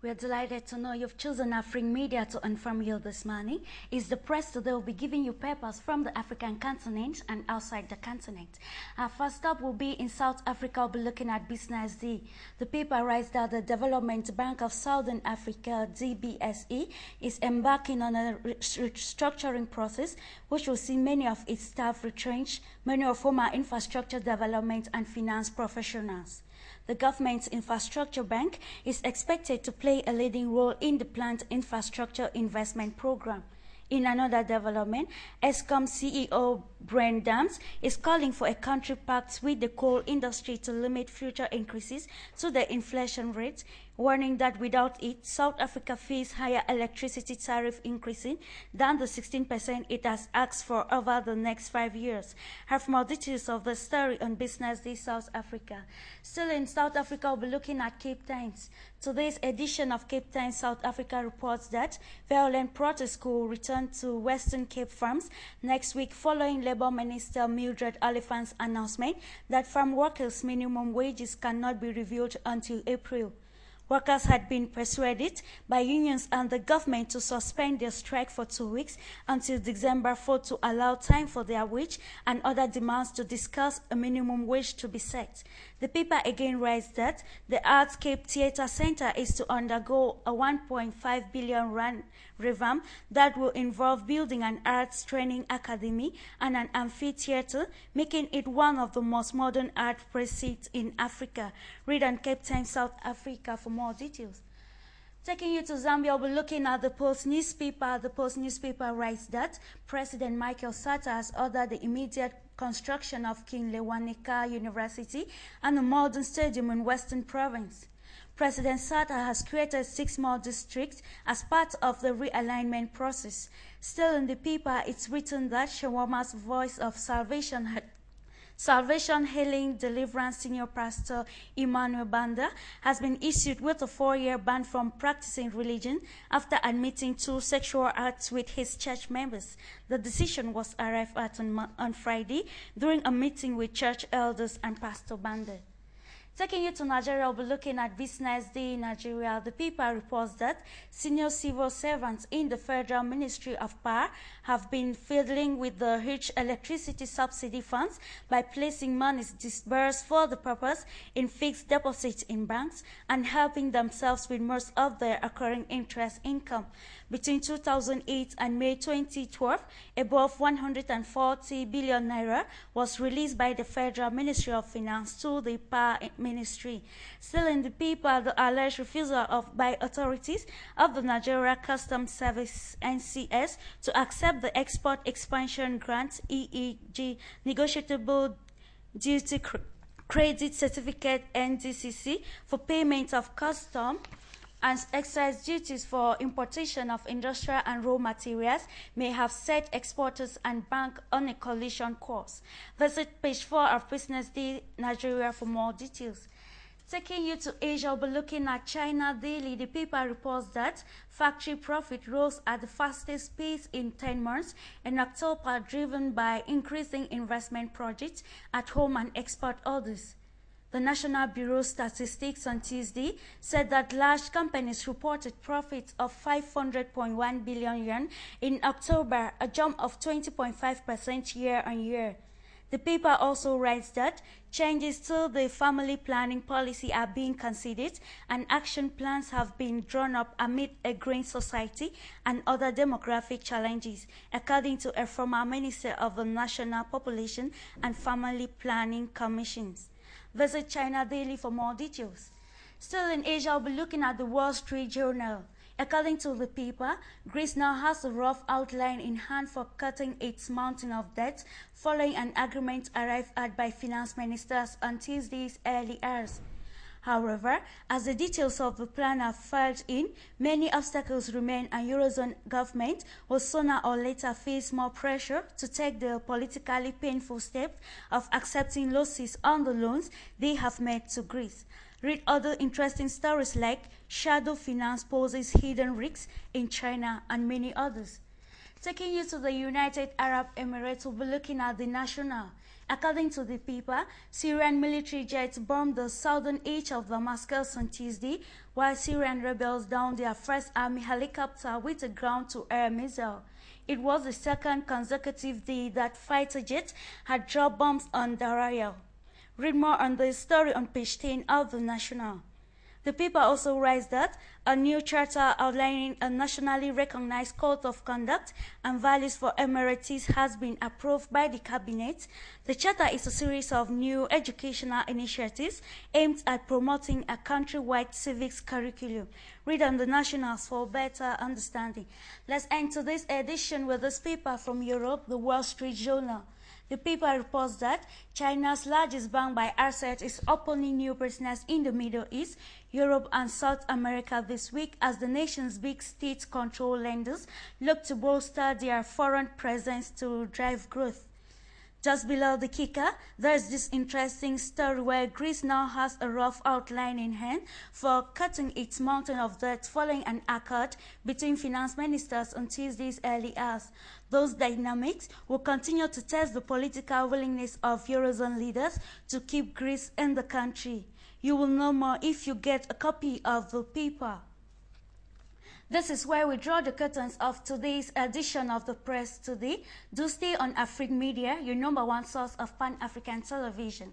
We are delighted to know you've chosen AFRIQUE Media to inform you this morning. It's the press today will be giving you papers from the African continent and outside the continent. Our first stop will be in South Africa. We'll be looking at Business D. The paper writes that the Development Bank of Southern Africa, DBSE, is embarking on a restructuring process which will see many of its staff retrenched, many of whom are infrastructure development and finance professionals. The government's infrastructure bank is expected to play a leading role in the planned infrastructure investment program. In another development, ESCOM CEO Brent Dams is calling for a country pact with the coal industry to limit future increases to the inflation rate, warning that without it, South Africa faces higher electricity tariff increasing than the 16% it has asked for over the next 5 years. Have more details of the story on Business Day South Africa. Still in South Africa, we'll be looking at Cape Times. Today's edition of Cape Times South Africa reports that violent protests could return to Western Cape farms next week following Labour Minister Mildred Oliphant's announcement that farm workers' minimum wages cannot be reviewed until April. Workers had been persuaded by unions and the government to suspend their strike for 2 weeks until December 4 to allow time for their wage and other demands to discuss a minimum wage to be set. The paper again writes that the Arts Cape Theatre Centre is to undergo a 1.5 billion rand revamp that will involve building an arts training academy and an amphitheatre, making it one of the most modern art precincts in Africa. Read on Cape Times South Africa for more details. Taking you to Zambia, we'll be looking at the Post newspaper. The Post newspaper writes that President Michael Sata has ordered the immediate construction of King Lewanika University and a modern stadium in Western Province. President Sata has created 6 more districts as part of the realignment process. Still in the paper, it's written that Shawama's Voice of Salvation Healing Deliverance Senior Pastor Emmanuel Banda has been issued with a 4-year ban from practicing religion after admitting 2 sexual acts with his church members. The decision was arrived at on Friday during a meeting with church elders and Pastor Banda. Taking you to Nigeria, we'll be looking at Business Day in Nigeria. The paper reports that senior civil servants in the Federal Ministry of Power have been fiddling with the huge electricity subsidy funds by placing monies disbursed for the purpose in fixed deposits in banks and helping themselves with most of their occurring interest income. Between 2008 and May 2012, above 140 billion naira was released by the Federal Ministry of Finance to the Power Ministry. Still in the paper, the alleged refusal by authorities of the Nigeria Customs Service (NCS) to accept the Export Expansion Grant (EEG) negotiable duty credit certificate (NDCC) for payment of custom and excise duties for importation of industrial and raw materials may have set exporters and banks on a collision course. Visit page 4 of Business Day Nigeria for more details. Taking you to Asia, we'll be looking at China Daily. The paper reports that factory profit rose at the fastest pace in 10 months in October, driven by increasing investment projects at home and export orders. The National Bureau of Statistics on Tuesday said that large companies reported profits of 500.1 billion yuan in October, a jump of 20.5% year-on-year. The paper also writes that changes to the family planning policy are being considered and action plans have been drawn up amid a growing society and other demographic challenges, according to a former minister of the National Population and Family Planning Commissions. Visit China Daily for more details. Still in Asia, we'll be looking at the Wall Street Journal. According to the paper, Greece now has a rough outline in hand for cutting its mountain of debt following an agreement arrived at by finance ministers on Tuesday's early hours. However, as the details of the plan are filed in, many obstacles remain and Eurozone government will sooner or later face more pressure to take the politically painful step of accepting losses on the loans they have made to Greece. Read other interesting stories like shadow finance poses hidden risks in China and many others. Taking you to the United Arab Emirates, we'll be looking at the national. According to the paper, Syrian military jets bombed the southern edge of Damascus on Tuesday, while Syrian rebels downed their first army helicopter with a ground-to-air missile. It was the second consecutive day that fighter jets had dropped bombs on Daraa. Read more on the story on page 10 of the National. The paper also writes that a new charter outlining a nationally recognized code of conduct and values for Emiratis has been approved by the cabinet. The charter is a series of new educational initiatives aimed at promoting a countrywide civics curriculum. Read on the Nationals for better understanding. Let's end today's edition with this paper from Europe, the Wall Street Journal. The paper reports that China's largest bank by assets is opening new business in the Middle East, Europe and South America this week as the nation's big state-controlled lenders look to bolster their foreign presence to drive growth. Just below the kicker, there's this interesting story where Greece now has a rough outline in hand for cutting its mountain of debt following an accord between finance ministers on Tuesday's early hours. Those dynamics will continue to test the political willingness of Eurozone leaders to keep Greece in the country. You will know more if you get a copy of the paper. This is where we draw the curtains of today's edition of the Press Today. Do stay on AFRIQUE Media, your #1 source of Pan-African television.